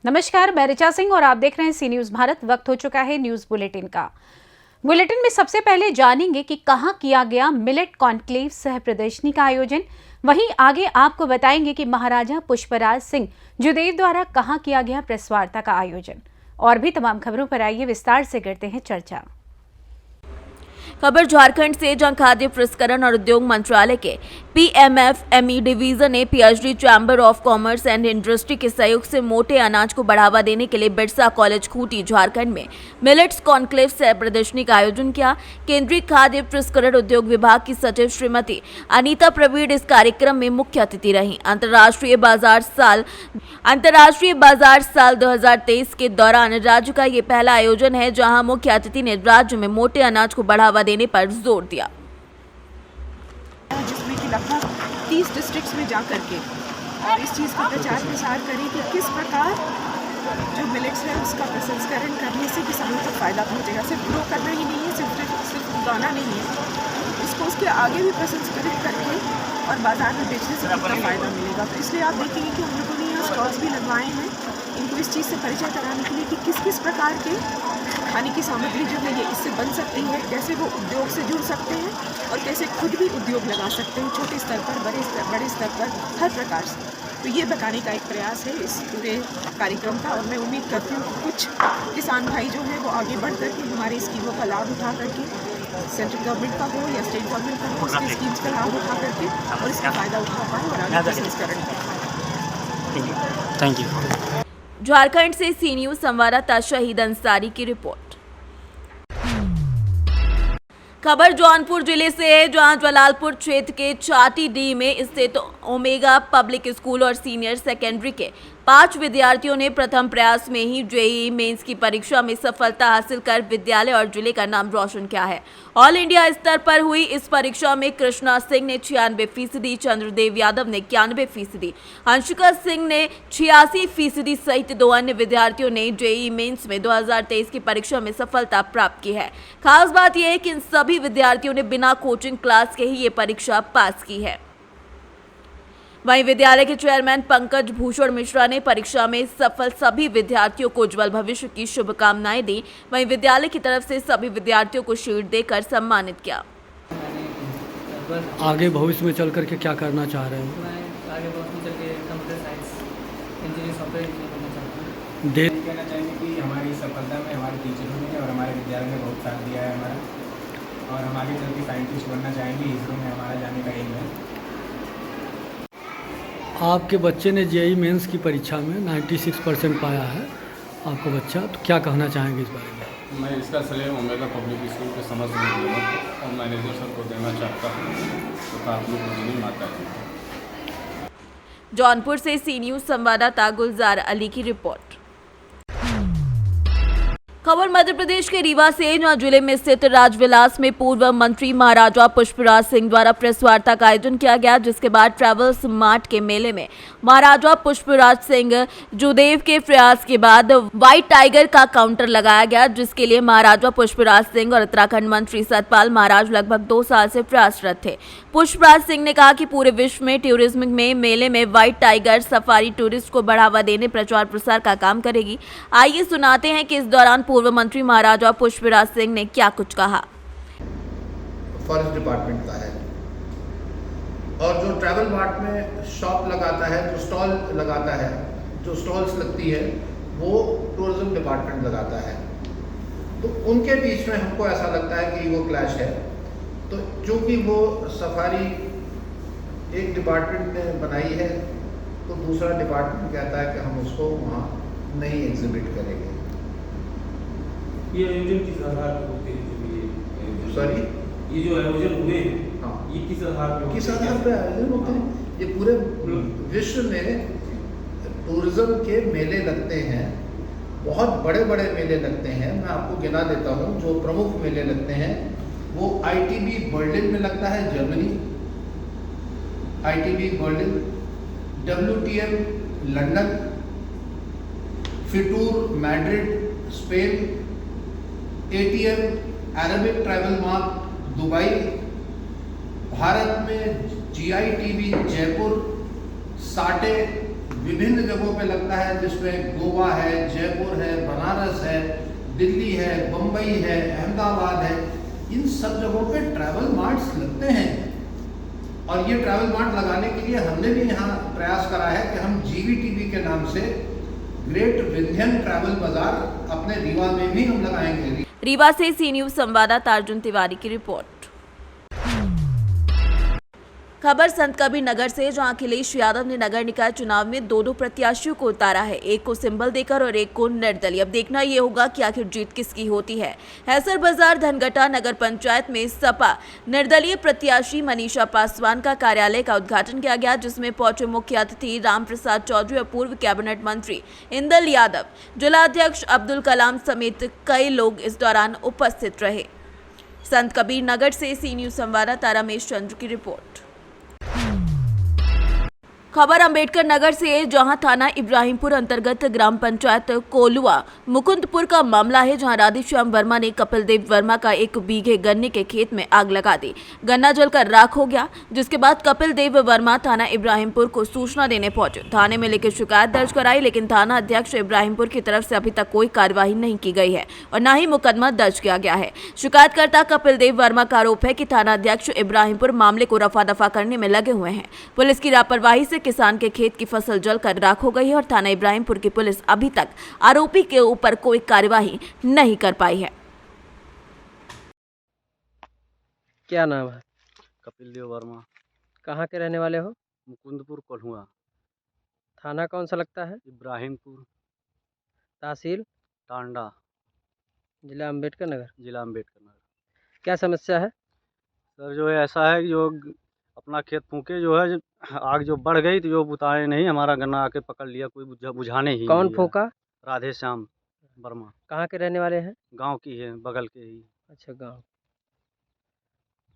नमस्कार, मैं ऋचा सिंह और आप देख रहे हैं सी न्यूज भारत। वक्त हो चुका है न्यूज बुलेटिन का। बुलेटिन में सबसे पहले जानेंगे कि कहां किया गया मिलेट कॉन्क्लेव सह प्रदर्शनी का आयोजन। वहीं आगे आपको बताएंगे कि महाराजा पुष्पराज सिंह जुदेव द्वारा कहां किया गया प्रेस वार्ता का आयोजन। और भी तमाम खबरों पर आइए विस्तार से करते हैं चर्चा। खबर झारखंड से, जहां खाद्य प्रसंस्करण और उद्योग मंत्रालय के PMFME डिवीजन ने PHD chamber of commerce and industry के सहयोग से मोटे अनाज को बढ़ावा देने के लिए बिरसा कॉलेज खूंटी झारखंड में मिलेट्स कॉन्क्लेव सह प्रदर्शनी का आयोजन किया। केंद्रीय खाद्य प्रसंस्करण उद्योग विभाग की सचिव श्रीमती अनीता प्रवीण इस कार्यक्रम में मुख्य अतिथि रही। अंतर्राष्ट्रीय बाजार साल 2023 के दौरान राज्य का ये पहला आयोजन है जहां मुख्य अतिथि ने राज्य में मोटे अनाज को बढ़ावा देने पर जोर दिया, जिसमें कि लगभग 30 डिस्ट्रिक्ट्स में जा करके और इस चीज़ का प्रचार प्रसार करें कि किस प्रकार जो मिलेट्स है उसका प्रसंस्करण करने से किसानों को फ़ायदा पहुंचेगा। सिर्फ ग्रो करना ही नहीं है, सिर्फ उगाना नहीं है, इसको उसके आगे भी प्रसंस्करित करके और बाजार में बेचने से कितना फ़ायदा मिलेगा। तो इसलिए आप देखेंगे कि हम लोगों ने यहाँ स्टॉल्स भी लगवाए हैं इनको इस चीज़ से परिचय कराने के लिए कि किस किस प्रकार के खाने की सामग्री जो है ये इससे बन सकती है, कैसे वो उद्योग से जुड़ सकते हैं और कैसे खुद भी उद्योग लगा सकते हैं, छोटे स्तर पर, बड़े स्तर पर, हर प्रकार से। तो ये बताने का एक प्रयास है इस पूरे कार्यक्रम का और मैं उम्मीद करती हूँ कि कुछ किसान भाई जो हैं वो आगे बढ़ करके हमारी स्कीमों का लाभ उठा करके, सेंट्रल गवर्नमेंट का हो या स्टेट गवर्नमेंट का हो, उसकी स्कीम्स का लाभ उठा करके और इसका फ़ायदा उठा पाए और आगे प्रसंस्करण कर पाए। Thank you. झारखंड से सी न्यूज संवाददाता शहीद अंसारी की रिपोर्ट। खबर जौनपुर जिले से है, जहां जलालपुर क्षेत्र के चाटीडीह में स्थित ओमेगा पब्लिक स्कूल और सीनियर सेकेंडरी के 5 विद्यार्थियों ने प्रथम प्रयास में ही JEE मेंस की परीक्षा में सफलता हासिल कर विद्यालय और जिले का नाम रोशन किया है। ऑल इंडिया स्तर पर हुई इस परीक्षा में कृष्णा सिंह ने 96%, चंद्रदेव यादव ने 91%, अंशिका सिंह ने 86% सहित 2 अन्य विद्यार्थियों ने JEE मेंस में 2023 की परीक्षा में सफलता प्राप्त की है। खास बात यह है कि इन सभी विद्यार्थियों ने बिना कोचिंग क्लास के ही ये परीक्षा पास की है। वहीं विद्यालय के चेयरमैन पंकज भूषण मिश्रा ने परीक्षा में सफल सभी विद्यार्थियों को उज्जवल भविष्य की शुभकामनाएं दी। वहीं विद्यालय की तरफ से सभी विद्यार्थियों को शील्ड देकर सम्मानित किया। आगे भविष्य में चल करके क्या करना चाह रहे हैं? मैं आगे भविष्य में चल के computer science engineer, software engineer बनना चाहता हूँ। कहना चाहेंगे कि हमारी सफलता में हमारे टीचरों ने और हमारे विद्यालय ने बहुत साथ दिया है हमारा, और हम आगे चल के साइंटिस्ट बनना चाहेंगे। इसरो में हमारा जाने का एम है। आपके बच्चे ने JEE मेंस की परीक्षा में 96% पाया है, आपका बच्चा, तो क्या कहना चाहेंगे इस बारे में? मैं इसका श्रेय ओमेगा पब्लिक स्कूल के समस्त विद्यालयों और मैनेजर सर को देना चाहता हूँ, तो आप लोग को माता जी। जौनपुर से सी न्यूज संवाददाता गुलजार अली की रिपोर्ट। खबर मध्य प्रदेश के रीवा से, जहां जिले में स्थित राजविलास में पूर्व मंत्री महाराजा पुष्पराज सिंह द्वारा प्रेस वार्ता का आयोजन किया गया, जिसके बाद ट्रैवल्स मार्ट के मेले में महाराजा पुष्पराज सिंह जुदेव के प्रयास के बाद व्हाइट टाइगर का काउंटर लगाया गया, जिसके लिए महाराजा पुष्पराज सिंह और उत्तराखंड मंत्री सतपाल महाराज लगभग 2 साल से प्रयासरत थे। पुष्पराज सिंह ने कहा कि पूरे विश्व में टूरिज्म में मेले में व्हाइट टाइगर सफारी टूरिस्ट को बढ़ावा देने प्रचार प्रसार का काम करेगी। आइए सुनाते हैं कि इस दौरान पूर्व मंत्री महाराजा पुष्पराज सिंह ने क्या कुछ कहा। फॉरेस्ट डिपार्टमेंट का है और जो ट्रैवल मार्ट में शॉप लगाता है, जो स्टॉल लगाता है, जो स्टॉल्स लगती है, वो टूरिज्म डिपार्टमेंट लगाता है। तो उनके बीच में हमको ऐसा लगता है कि वो क्लैश है। तो चूंकि वो सफारी एक डिपार्टमेंट ने बनाई है, तो दूसरा डिपार्टमेंट कहता है कि हम उसको वहाँ नहीं एग्जिबिट करेंगे। ये आयोजन किस आधार पर होते हैं? सॉरी, ये जो आयोजन हुए हैं, हाँ, ये किस आधार पर आयोजन होते हैं? ये पूरे विश्व में टूरिज्म के मेले लगते हैं, बहुत बड़े बड़े मेले लगते हैं। मैं आपको गिना देता हूँ जो प्रमुख मेले लगते हैं। वो ITB बर्लिन में लगता है, Germany, ITB Berlin, WTM London, FITUR Madrid Spain, ATM Arabic travel mart Dubai, Bharat में GITB जयपुर, साटे विभिन्न जगहों पे लगता है, जिसमें गोवा है, जयपुर है, बनारस है, दिल्ली है, बम्बई है, अहमदाबाद है, इन सब जगहों पे ट्रैवल मार्ट्स लगते हैं। और ये ट्रैवल मार्ट लगाने के लिए हमने भी यहाँ प्रयास करा है कि हम GVTB के नाम से ग्रेट विंध्यन ट्रैवल बाजार अपने रीवा में भी हम लगाएंगे। रीवा से सी न्यूज संवाददाता अर्जुन तिवारी की रिपोर्ट। खबर संत कबीर नगर से, जहां अखिलेश यादव ने नगर निकाय चुनाव में दो प्रत्याशियों को उतारा है, एक को सिंबल देकर और एक को निर्दलीय। अब देखना ये होगा कि आखिर जीत किसकी होती है। हैसर बाजार धनगटा नगर पंचायत में सपा निर्दलीय प्रत्याशी मनीषा पासवान का कार्यालय का उद्घाटन किया गया, जिसमें पहुंचे मुख्य अतिथि राम प्रसाद चौधरी और पूर्व कैबिनेट मंत्री इंदल यादव, जिलाध्यक्ष अब्दुल कलाम समेत कई लोग इस दौरान उपस्थित रहे। संत कबीर नगर से सी न्यूज संवाददाता रमेश चंद्र की रिपोर्ट। खबर अंबेडकर नगर से, जहां थाना इब्राहिमपुर अंतर्गत ग्राम पंचायत कोलुआ मुकुंदपुर का मामला है, जहां राधेश्याम वर्मा ने कपिल देव वर्मा का 1 बीघे गन्ने के खेत में आग लगा दी। गन्ना जलकर राख हो गया, जिसके बाद कपिल देव वर्मा थाना इब्राहिमपुर को सूचना देने पहुंचे। थाने में लेकर शिकायत दर्ज कराई, लेकिन थाना अध्यक्ष इब्राहिमपुर की तरफ से अभी तक कोई कार्यवाही नहीं की गई है और न ही मुकदमा दर्ज किया गया है। शिकायतकर्ता कपिल देव वर्मा का आरोप है कि थाना अध्यक्ष इब्राहिमपुर मामले को रफा दफा करने में लगे हुए हैं। पुलिस की लापरवाही से किसान के खेत की फसल जलकर राख हो गई है और थाना इब्राहिमपुर की पुलिस अभी तक आरोपी के ऊपर कोई कार्यवाही नहीं कर पाई है। क्या नाम है? कपिल देव वर्मा। कहाँ के रहने वाले हो? मुकुंदपुर कोल्हुआ। थाना कौन सा लगता है? इब्राहिमपुर। तहसील? टांडा। जिला अम्बेडकर नगर। जिला अम्बेडकर नगर। क्या समस्या है सर? जो है ऐसा है कि जो अपना खेत फूके जो है आग जो बढ़ गई, तो जो बुताए नहीं, हमारा गन्ना आके पकड़ लिया, कोई बुझाने ही कौन नहीं फूका? राधेश्याम वर्मा। कहाँ के रहने वाले हैं? गांव की है, बगल के ही। अच्छा, गांव।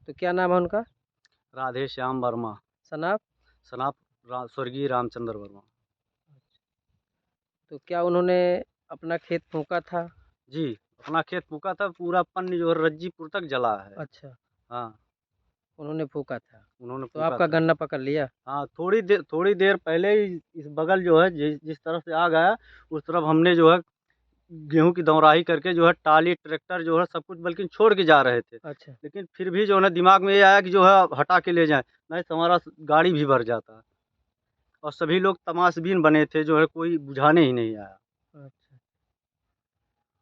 तो क्या नाम है उनका? राधेश्याम वर्मा। सनाप? सनाप स्वर्गीय रामचंद्र वर्मा। तो क्या उन्होंने अपना खेत फूका था? जी, अपना खेत फूका था, पूरा पन्न जो रज्जीपुर तक जला है। अच्छा, हाँ, उन्होंने फूका था। उन्होंने तो आपका गन्ना पकड़ लिया? हाँ, थोड़ी देर पहले ही इस बगल जो है जिस तरफ से आग आया, उस तरफ हमने जो है गेहूं की दौराही करके जो है टाली ट्रैक्टर जो है सब कुछ बल्कि छोड़ के जा रहे थे। अच्छा, लेकिन फिर भी जो है दिमाग में ये आया कि जो है हटा के ले जाएं, नहीं तो हमारा गाड़ी भी भर जाता। और सभी लोग तमाशबीन बने थे, जो है कोई बुझाने ही नहीं आया। अच्छा।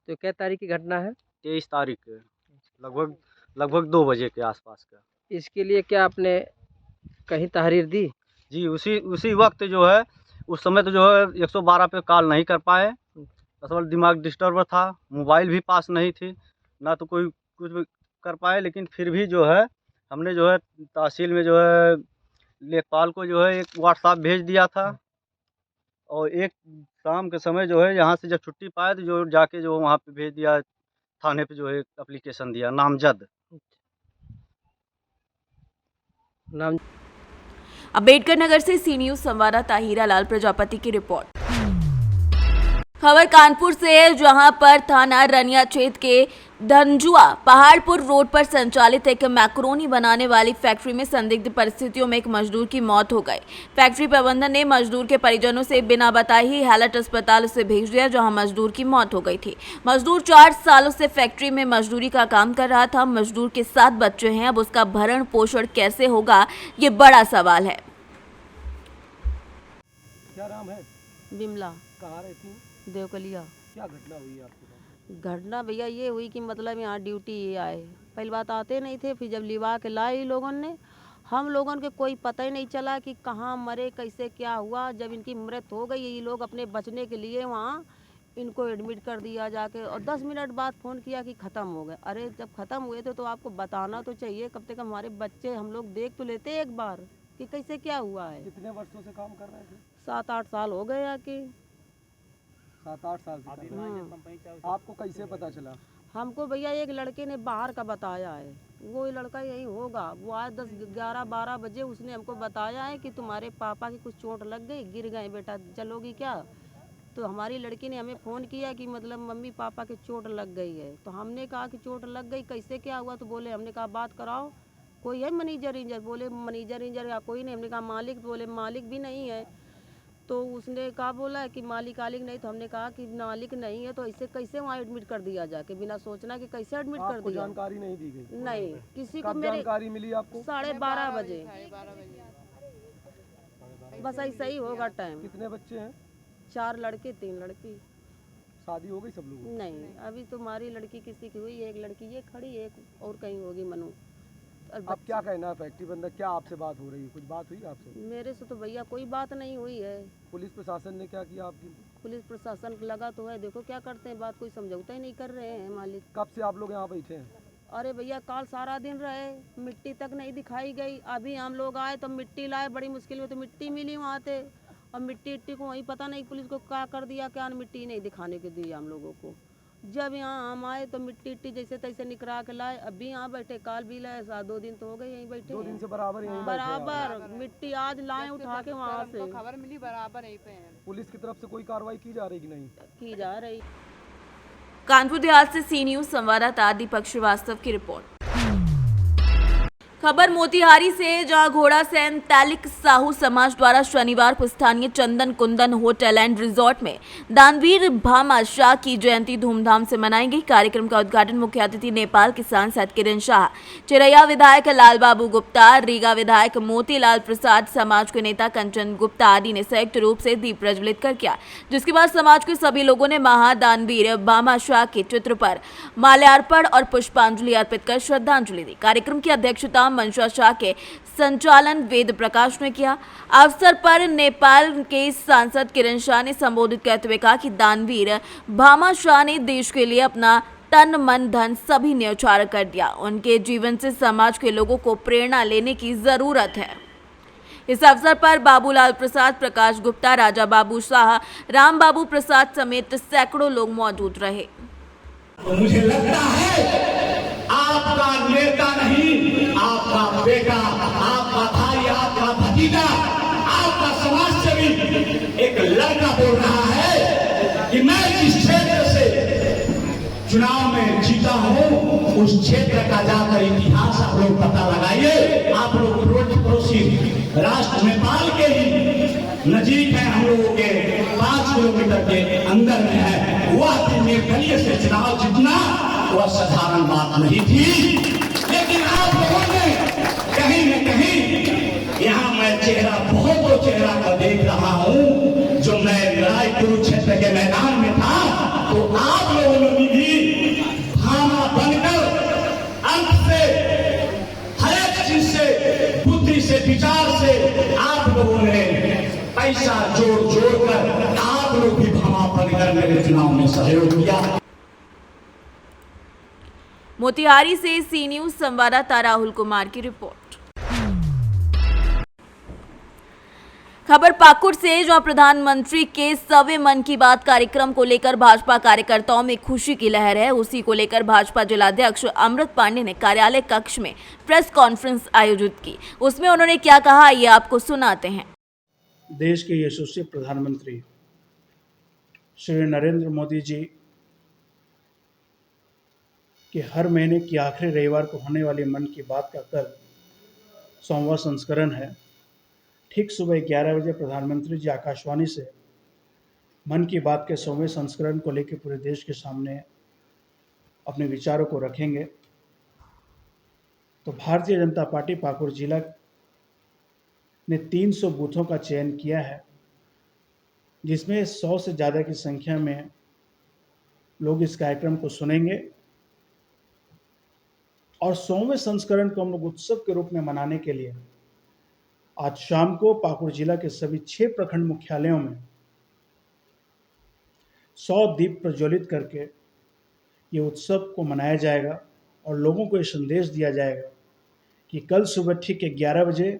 तो क्या तारीख की घटना है? 23 तारीख के लगभग 2 बजे के आसपास का। इसके लिए क्या आपने कहीं तहरीर दी? जी, उसी वक्त जो है, उस समय तो जो है 112 पे कॉल नहीं कर पाए, असल दिमाग डिस्टर्ब था, मोबाइल भी पास नहीं थी, ना तो कोई कुछ भी कर पाए। लेकिन फिर भी जो है हमने जो है तहसील में जो है लेखपाल को जो है एक व्हाट्सएप भेज दिया था, और एक शाम के समय जो है यहाँ से जब छुट्टी पाए तो जो जाके जो वहाँ पे भेज दिया, थाने पे जो है एप्लीकेशन दिया नामजद। नाम अम्बेडकर नगर से सी न्यूज संवाददाता हीरालाल प्रजापति की रिपोर्ट। खबर कानपुर से है, जहां पर थाना रनिया क्षेत्र के धनजुआ पहाड़पुर रोड पर संचालित एक मैक्रोनी बनाने वाली फैक्ट्री में संदिग्ध परिस्थितियों में एक मजदूर की मौत हो गई। फैक्ट्री प्रबंधन ने मजदूर के परिजनों से बिना बताए ही हैलट अस्पताल से भेज दिया, जहां मजदूर की मौत हो गई थी। मजदूर 4 सालों से फैक्ट्री में मजदूरी का काम कर रहा था। मजदूर के 7 बच्चे हैं, अब उसका भरण पोषण कैसे होगा, ये बड़ा सवाल है। क्या नाम है? बिमला। कहाँ रहती हैं? देवकलिया। क्या घटना हुई है आपके साथ? घटना भैया ये हुई कि मतलब यहाँ ड्यूटी ये आए, पहली बात आते नहीं थे, फिर जब लिवा के लाए लोगों ने, हम लोगों के कोई पता ही नहीं चला कि कहाँ मरे, कैसे क्या हुआ। जब इनकी मृत्यु हो गई, ये लोग अपने बचने के लिए वहाँ इनको एडमिट कर दिया जाके, और 10 मिनट बाद फ़ोन किया कि ख़त्म हो गए। अरे जब ख़त्म हुए थे तो आपको बताना तो चाहिए, कब तक हमारे बच्चे हम लोग देख तो लेते एक बार कि कैसे क्या हुआ है। कितने वर्षों से काम कर रहे थे? 7-8 साल हो गए आके। 7-8 साल से। आपको कैसे पता चला? हमको भैया एक लड़के ने बाहर का बताया है, वो लड़का यही होगा, वो आज 10-11-12 बजे उसने हमको बताया है कि तुम्हारे पापा की कुछ चोट लग गई, गिर गए, बेटा चलोगी क्या? तो हमारी लड़की ने हमें फ़ोन किया कि मतलब मम्मी पापा की चोट लग गई है। तो हमने कहा कि चोट लग गई, कैसे क्या हुआ? तो बोले, हमने कहा बात कराओ, कोई है मैनेजर इंजर? बोले मैनेजर इंजर या कोई नहीं। हमने कहा मालिक? बोले मालिक भी नहीं है। तो उसने कहा बोला कि मालिक नहीं, तो हमने कहा कि मालिक नहीं है तो ऐसे कैसे वहाँ एडमिट कर दिया जाके, बिना सोचना कि कैसे एडमिट कर दिया। जानकारी नहीं दी गई? नहीं, किसी को कब मेरे जानकारी मिली आपको? 12:30 बजे। बस ऐसा ही होगा टाइम। कितने बच्चे हैं? 4 लड़के 3 लड़की। शादी हो गई सब लोगों की? नहीं, अभी तो हमारी लड़की किसी की हुई, एक लड़की ये खड़ी, एक और कहीं होगी मनु। अब क्या कहना है फैक्ट्री बंद है, क्या आपसे बात हो रही है? कुछ बात हुई आपसे? मेरे से तो भैया कोई बात नहीं हुई है। पुलिस प्रशासन ने क्या किया आपकी? पुलिस प्रशासन लगा तो है, देखो क्या करते हैं, बात कोई समझौता ही नहीं कर रहे हैं मालिक। कब से आप लोग यहाँ बैठे हैं? अरे भैया काल सारा दिन रहे, मिट्टी तक नहीं दिखाई गई। अभी हम लोग आए तो मिट्टी लाए, बड़ी मुश्किल में तो मिट्टी मिली वहाँ से, और मिट्टी को वहीं पता नहीं पुलिस को क्या कर दिया, क्या मिट्टी नहीं दिखाने के दी हम लोगों को। जब यहाँ हम आए तो मिट्टी जैसे तैसे निकरा के लाए, अभी यहाँ बैठे, काल भी लाए, 2 दिन तो हो गए यहीं बैठे। 2 दिन से बराबर यहीं बराबर मिट्टी आज लाए उठा के वहाँ से। खबर मिली बराबर यहीं पे हैं। पुलिस की तरफ से कोई कार्रवाई की जा रही कि नहीं? की जा रही। कानपुर देहात से सी न्यूज संवाददाता दीपक श्रीवास्तव की रिपोर्ट। खबर मोतिहारी से, जहां घोड़ा सैन तैलिक साहू समाज द्वारा शनिवार को स्थानीय चंदन कुंदन होटल एंड रिजॉर्ट में दानवीर भामा शाह की जयंती धूमधाम से मनाई गई। कार्यक्रम का उद्घाटन मुख्य अतिथि नेपाल के सांसद किरण शाह, चिरैया विधायक लाल बाबू गुप्ता, रीगा विधायक मोतीलाल प्रसाद, समाज के नेता कंचन गुप्ता आदि ने संयुक्त रूप से दीप प्रज्वलित कर किया, जिसके बाद समाज के सभी लोगों ने महादानवीर भामा शाह के चित्र पर माल्यार्पण और पुष्पांजलि अर्पित कर श्रद्धांजलि दी। कार्यक्रम की अध्यक्षता मंशा शाह के संचालन वेद प्रकाश ने किया। अवसर पर नेपाल के सांसद किरण शाह ने संबोधित करते हुए कहा कि दानवीर भामा शाह ने देश के लिए अपना तन मन धन सभी न्यौछावर कर दिया। उनके जीवन से समाज के लोगों को प्रेरणा लेने की जरूरत है। इस अवसर पर बाबूलाल प्रसाद, प्रकाश गुप्ता, राजा बाबू शाह, राम बाबू प्रसाद समेत सैकड़ों लोग मौजूद रहे। तो मुझे लगता है आपका नेता नहीं, आपका बेटा, आपका भाई, आपका भतीजा, आपका समाजसेवी एक लड़का बोल रहा है कि मैं जिस क्षेत्र से चुनाव में जीता हूं उस क्षेत्र का जाकर इतिहास आप लोग पता लगाइए। आप लोग पड़ोसी राष्ट्र नेपाल के ही नजीक है, हम लोगों के 5 किलोमीटर के अंदर में है। वह निर्दलीय से चुनाव जीतना वह साधारण बात नहीं थी, लेकिन आप लोगों ने कहीं न कहीं, यहाँ मैं बहुत चेहरा का देख रहा हूँ, जो मैं लड़ाई कुरुक्षेत्र के मैदान में था, तो आप लोगों ने भी भामा बनकर अंत से, हर एक चीज से, बुद्धि से, विचार से आप लोगों ने पैसा जोड़ कर आप लोग भी भामा बनकर मेरे चुनाव में सहयोग किया। मोतिहारी से सी न्यूज संवाददाता राहुल कुमार की रिपोर्ट। खबर पाकुड़ से, जहां प्रधानमंत्री के 100वें मन की बात कार्यक्रम को लेकर भाजपा कार्यकर्ताओं में खुशी की लहर है। उसी को लेकर भाजपा जिलाध्यक्ष अमृत पांडे ने कार्यालय कक्ष में प्रेस कॉन्फ्रेंस आयोजित की। उसमें उन्होंने क्या कहा, ये आपको सुनाते हैं। देश के यशस्वी प्रधानमंत्री श्री नरेंद्र मोदी जी कि हर महीने की आखिरी रविवार को होने वाली मन की बात का कल 100वां संस्करण है। ठीक सुबह 11 बजे प्रधानमंत्री जी आकाशवाणी से मन की बात के 100वें संस्करण को लेकर पूरे देश के सामने अपने विचारों को रखेंगे। तो भारतीय जनता पार्टी पाकुड़ जिला ने 300 बूथों का चयन किया है, जिसमें 100 से ज़्यादा की संख्या में लोग इस कार्यक्रम को सुनेंगे। और 100वें संस्करण को हम लोग उत्सव के रूप में मनाने के लिए आज शाम को पाकुड़ जिला के सभी 6 प्रखंड मुख्यालयों में 100 दीप प्रज्वलित करके ये उत्सव को मनाया जाएगा और लोगों को ये संदेश दिया जाएगा कि कल सुबह ठीक 11 बजे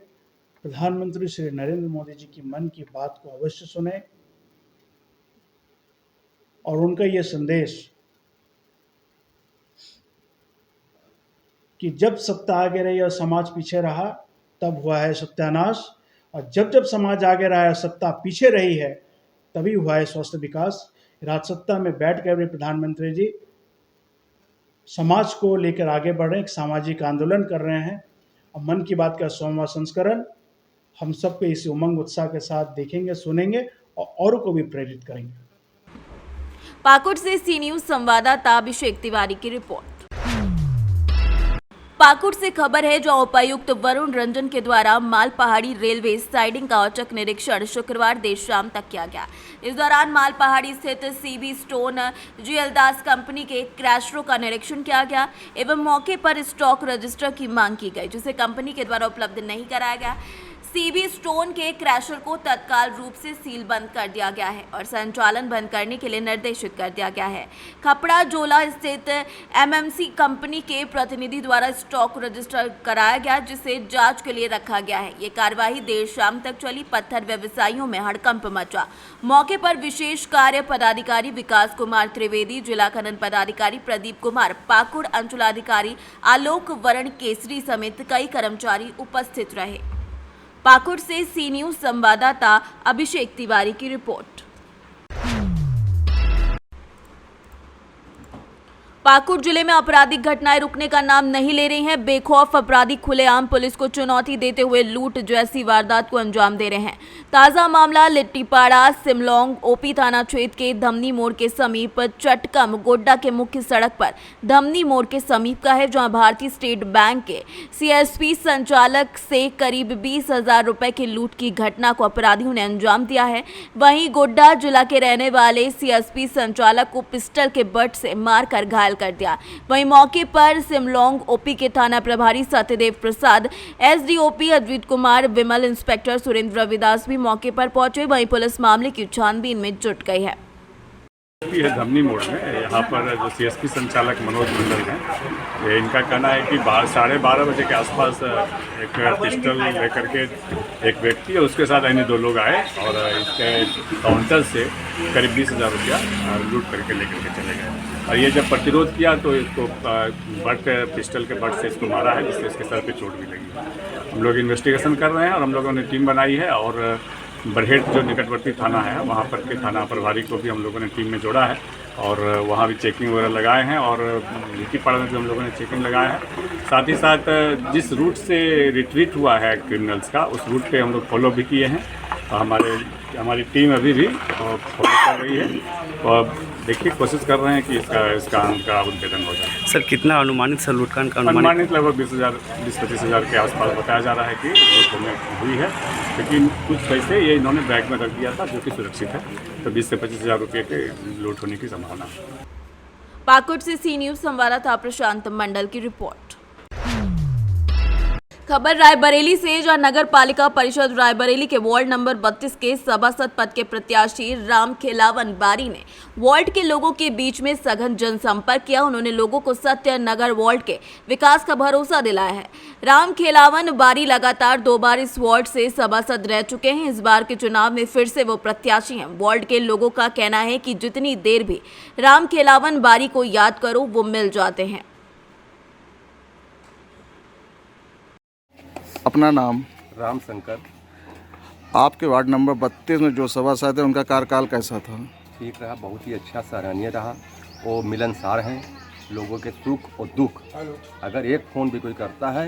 प्रधानमंत्री श्री नरेंद्र मोदी जी की मन की बात को अवश्य सुने और उनका ये संदेश कि जब सत्ता आगे रही और समाज पीछे रहा तब हुआ है सत्यानाश, और जब समाज आगे रहा है सत्ता पीछे रही है तभी हुआ है स्वस्थ विकास। राजसत्ता में बैठकर भी प्रधानमंत्री जी समाज को लेकर आगे बढ़ रहे हैं, एक सामाजिक आंदोलन कर रहे हैं। और मन की बात का 100वां संस्करण हम सबको इस उमंग उत्साह के साथ देखेंगे, सुनेंगे और औरों को भी प्रेरित करेंगे। पाकुड़ से सी न्यूज संवाददाता अभिषेक तिवारी की रिपोर्ट। पाकुड़ से खबर है, जो उपायुक्त वरुण रंजन के द्वारा माल पहाड़ी रेलवे साइडिंग का औचक निरीक्षण शुक्रवार देर शाम तक किया गया। इस दौरान माल पहाड़ी स्थित सीबी स्टोन जीएल दास कंपनी के क्रैशरों का निरीक्षण किया गया एवं मौके पर स्टॉक रजिस्टर की मांग की गई, जिसे कंपनी के द्वारा उपलब्ध नहीं कराया गया। सीबी स्टोन के क्रैशर को तत्काल रूप से सील बंद कर दिया गया है और संचालन बंद करने के लिए निर्देशित कर दिया गया है। खपड़ा जोला स्थित एमएमसी कंपनी के प्रतिनिधि द्वारा स्टॉक रजिस्टर कराया गया, जिसे जांच के लिए रखा गया है। ये कार्यवाही देर शाम तक चली। पत्थर व्यवसायियों में हड़कंप मचा। मौके पर विशेष कार्य पदाधिकारी विकास कुमार त्रिवेदी, जिला खनन पदाधिकारी प्रदीप कुमार, पाकुड़ अंचलाधिकारी आलोक वरण केसरी समेत कई कर्मचारी उपस्थित रहे। पाकुड़ से सी न्यूज संवाददाता अभिषेक तिवारी की रिपोर्ट। पाकुड़ जिले में आपराधिक घटनाएं रुकने का नाम नहीं ले रही हैं। बेखौफ अपराधी खुलेआम पुलिस को चुनौती देते हुए लूट जैसी वारदात को अंजाम दे रहे हैं। ताजा मामला लिट्टीपाड़ा सिमलोंग ओपी थाना क्षेत्र के धमनी मोड़ के समीप चटकम गोड्डा के मुख्य सड़क पर धमनी मोड़ के समीप का है, जहां भारतीय स्टेट बैंक के सीएसपी संचालक से करीब 20,000 रुपए की लूट की घटना को अपराधियों ने अंजाम दिया है। वहीं गोड्डा जिला के रहने वाले सीएसपी संचालक को पिस्टल के बट से मारकर घायल कर दिया। वहीं मौके पर सिमलोंग ओपी के थाना प्रभारी सत्यदेव प्रसाद, एसडीओपी अद्वित कुमार, विमल इंस्पेक्टर सुरेंद्र रविदास भी मौके पर पहुंचे। वहीं पुलिस मामले की छानबीन में जुट गई है। है धमनी मोड़ में, यहाँ पर जो सीएसपी संचालक मनोज मंडल हैं, इनका कहना है कि 12:30 बजे के आसपास एक पिस्टल लेकर के एक व्यक्ति और उसके साथ अन्य 2 लोग आए और इसके काउंटर से करीब 20,000 रुपया लूट करके लेकर के चले गए। और ये जब प्रतिरोध किया तो इसको पिस्टल के बट से इसको मारा है, जिससे इसके सर पे चोट भी लगी। हम लोग इन्वेस्टिगेशन कर रहे हैं और हम लोगों ने टीम बनाई है और बरहेट जो निकटवर्ती थाना है वहाँ पर के थाना प्रभारी को भी हम लोगों ने टीम में जोड़ा है और वहाँ भी चेकिंग वगैरह लगाए हैं और लिट्टीपाड़ा में भी हम लोगों ने चेकिंग लगाया है। साथ ही साथ जिस रूट से रिट्रीट हुआ है क्रिमिनल्स का, उस रूट पे हम लोग फॉलो भी किए हैं। हमारी टीम अभी भी फॉलो कर रही है और देखिए कोशिश कर रहे हैं कि इसका उद्भेदन हो जाए। सर कितना अनुमानित सर लूटकांड का अनुमानित लगभग 20-25 हज़ार के आसपास बताया जा रहा है कि लूट हुई है, लेकिन कुछ पैसे ये इन्होंने बैग में रख दिया था जो कि सुरक्षित है, तो 20 से 25 हज़ार रुपये के लूट होने की संभावना है। पाकुड़ से सी न्यूज संवाददाता प्रशांत मंडल की रिपोर्ट। खबर रायबरेली से, जहां नगर पालिका परिषद रायबरेली के वार्ड नंबर 32 के सभासद पद के प्रत्याशी राम खेलावन बारी ने वार्ड के लोगों के बीच में सघन जनसंपर्क किया। उन्होंने लोगों को सत्य नगर वार्ड के विकास का भरोसा दिलाया है। राम खेलावन बारी लगातार 2 बार इस वार्ड से सभासद रह चुके हैं। इस बार के चुनाव में फिर से वो प्रत्याशी हैं। वार्ड के लोगों का कहना है कि जितनी देर भी राम खेलावन बारी को याद करो वो मिल जाते हैं। अपना नाम? राम शंकर। आपके वार्ड नंबर 32 में जो सभासद है उनका कार्यकाल कैसा था? ठीक रहा, बहुत ही अच्छा सराहनीय रहा। वो मिलनसार हैं, लोगों के सुख और दुख अगर एक फ़ोन भी कोई करता है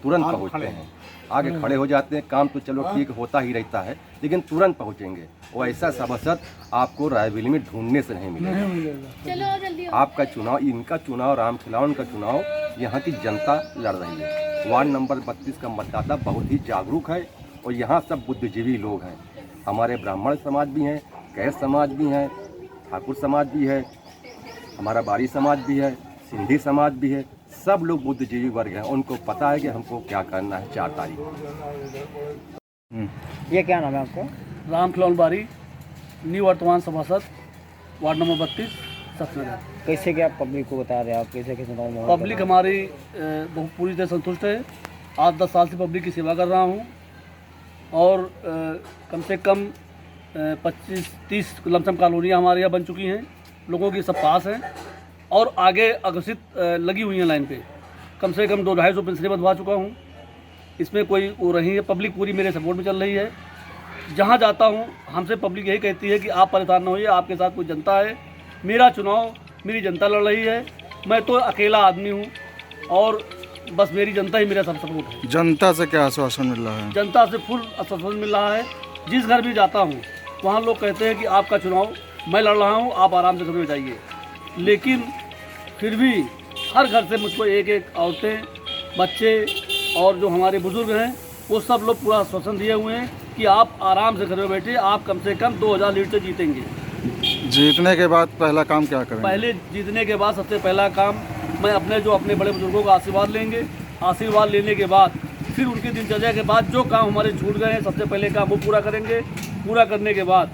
तुरंत पहुंचते हैं, आगे खड़े हो जाते हैं। काम तो चलो ठीक होता ही रहता है, लेकिन तुरंत पहुंचेंगे। वो ऐसा सभासद आपको रायबरेली में ढूंढने से नहीं मिलेगा। आपका चुनाव, इनका चुनाव, राम खिलावन का चुनाव यहाँ की जनता लड़ रही है। वार्ड नंबर 32 का मतदाता बहुत ही जागरूक है और यहाँ सब बुद्धिजीवी लोग हैं। हमारे ब्राह्मण समाज भी हैं, कैस समाज भी हैं, ठाकुर समाज भी है, हमारा बारी समाज भी है, सिंधी समाज भी है। सब लोग बुद्धिजीवी वर्ग हैं, उनको पता है कि हमको क्या करना है 4 तारीख को। ये क्या नाम है आपका? राम खिलावन बारी, निवर्तमान सभासद, वार्ड नंबर 32 सतनगर। कैसे क्या पब्लिक को बता रहे हैं आप, कैसे कैसे? पब्लिक हमारी बहुत पूरी तरह संतुष्ट है। 8-10 साल से पब्लिक की सेवा कर रहा हूँ और कम से कम 25-30 लमसम कॉलोनियाँ हमारे यहाँ बन चुकी हैं। लोगों की सब पास हैं और आगे अग्रसित लगी हुई हैं लाइन पे। कम से कम 200-250 पेंशनें बंधवा चुका हूँ। इसमें कोई वो रही है, पब्लिक पूरी मेरे सपोर्ट में चल रही है। जहाँ जाता हूँ हमसे पब्लिक यही कहती है कि आप परेशान न होइए, आपके साथ कोई जनता है। मेरा चुनाव मेरी जनता लड़ रही है, मैं तो अकेला आदमी हूँ और बस मेरी जनता ही मेरा सब सपोर्ट है। जनता से क्या आश्वासन मिल रहा है? जनता से फुल आश्वासन मिल रहा है। जिस घर भी जाता हूँ वहाँ लोग कहते हैं कि आपका चुनाव मैं लड़ रहा हूँ, आप आराम से घर में जाइए। लेकिन फिर भी हर घर से मुझको एक एक औरतें, बच्चे और जो हमारे बुजुर्ग हैं वो सब लोग पूरा आश्वासन दिए हुए हैं कि आप आराम से घर में बैठिए, आप कम से कम 2000 लीड से जीतेंगे। जीतने के बाद पहला काम क्या करेंगे? पहले जीतने के बाद सबसे पहला काम मैं अपने बड़े बुजुर्गों का आशीर्वाद लेंगे। आशीर्वाद लेने के बाद फिर उनकी दिनचर्या के बाद जो काम हमारे छूट गए हैं सबसे पहले काम वो पूरा करेंगे। पूरा करने के बाद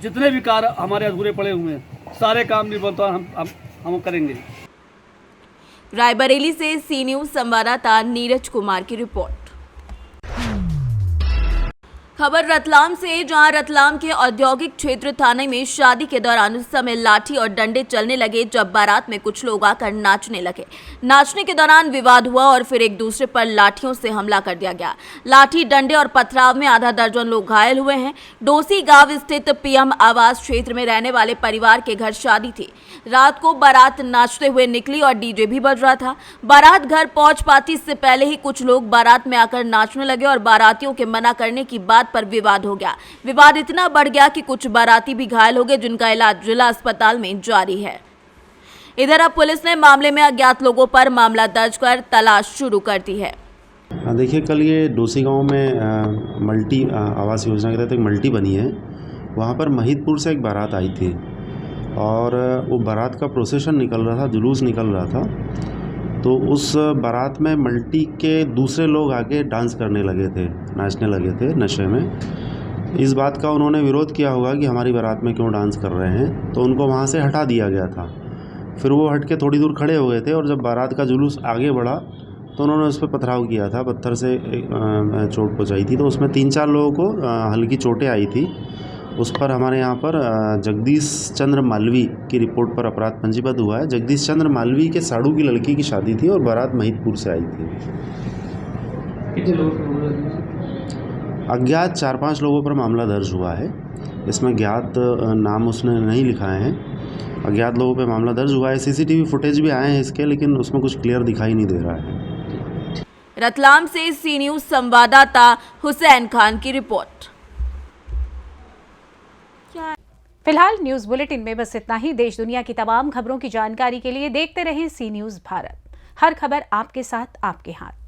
जितने भी कार्य हमारे अधूरे पड़े हुए हैं सारे काम निरंतर हम करेंगे। रायबरेली से सी न्यूज़ संवाददाता नीरज कुमार की रिपोर्ट। खबर रतलाम से, जहां रतलाम के औद्योगिक क्षेत्र थाने में शादी के दौरान उस समय लाठी और डंडे चलने लगे जब बारात में कुछ लोग आकर नाचने लगे। नाचने के दौरान विवाद हुआ और फिर एक दूसरे पर लाठियों से हमला कर दिया गया। लाठी डंडे और पथराव में आधा दर्जन लोग घायल हुए हैं। डोसी गांव स्थित पीएम आवास क्षेत्र में रहने वाले परिवार के घर शादी थी। रात को बारात नाचते हुए निकली और डीजे भी बज रहा था। बारात घर पहुंच पाती इससे पहले ही कुछ लोग बारात में आकर नाचने लगे और बारातियों के मना करने की बात पर विवाद हो गया। विवाद इतना बढ़ गया कि कुछ बाराती भी घायल हो गए, जिनका इलाज जिला अस्पताल में जारी है। इधर अब पुलिस ने मामले में अज्ञात लोगों पर मामला दर्ज कर तलाश शुरू कर दी है। देखिए, कल ये डोसी गांव में मल्टी आवास योजना के तहत एक मल्टी बनी है। वहाँ पर महिदपुर से एक बारात आई थी और वो बारात का प्रोसेशन निकल रहा था, जुलूस निकल रहा था। तो उस बारात में मल्टी के दूसरे लोग आके डांस करने लगे थे, नाचने लगे थे नशे में। इस बात का उन्होंने विरोध किया होगा कि हमारी बारात में क्यों डांस कर रहे हैं, तो उनको वहाँ से हटा दिया गया था। फिर वो हट के थोड़ी दूर खड़े हो गए थे और जब बारात का जुलूस आगे बढ़ा तो उन्होंने उस पर पथराव किया था, पत्थर से चोट पहुँचाई थी। तो उसमें 3-4 लोगों को हल्की चोटें आई थी। उस पर हमारे यहाँ पर जगदीश चंद्र मालवी की रिपोर्ट पर अपराध पंजीबद्ध हुआ है। जगदीश चंद्र मालवी के साड़ू की लड़की की शादी थी और बारात महिदपुर से आई थी। अज्ञात 4-5 लोगों पर मामला दर्ज हुआ है। इसमें ज्ञात नाम उसने नहीं लिखाए हैं। अज्ञात लोगों पर मामला दर्ज हुआ है। सीसीटीवी फुटेज भी आए हैं इसके, लेकिन उसमें कुछ क्लियर दिखाई नहीं दे रहा है। रतलाम से सी न्यूज़ संवाददाता हुसैन खान की रिपोर्ट। फिलहाल न्यूज बुलेटिन में बस इतना ही। देश दुनिया की तमाम खबरों की जानकारी के लिए देखते रहें सी न्यूज़ भारत। हर खबर आपके साथ, आपके हाथ।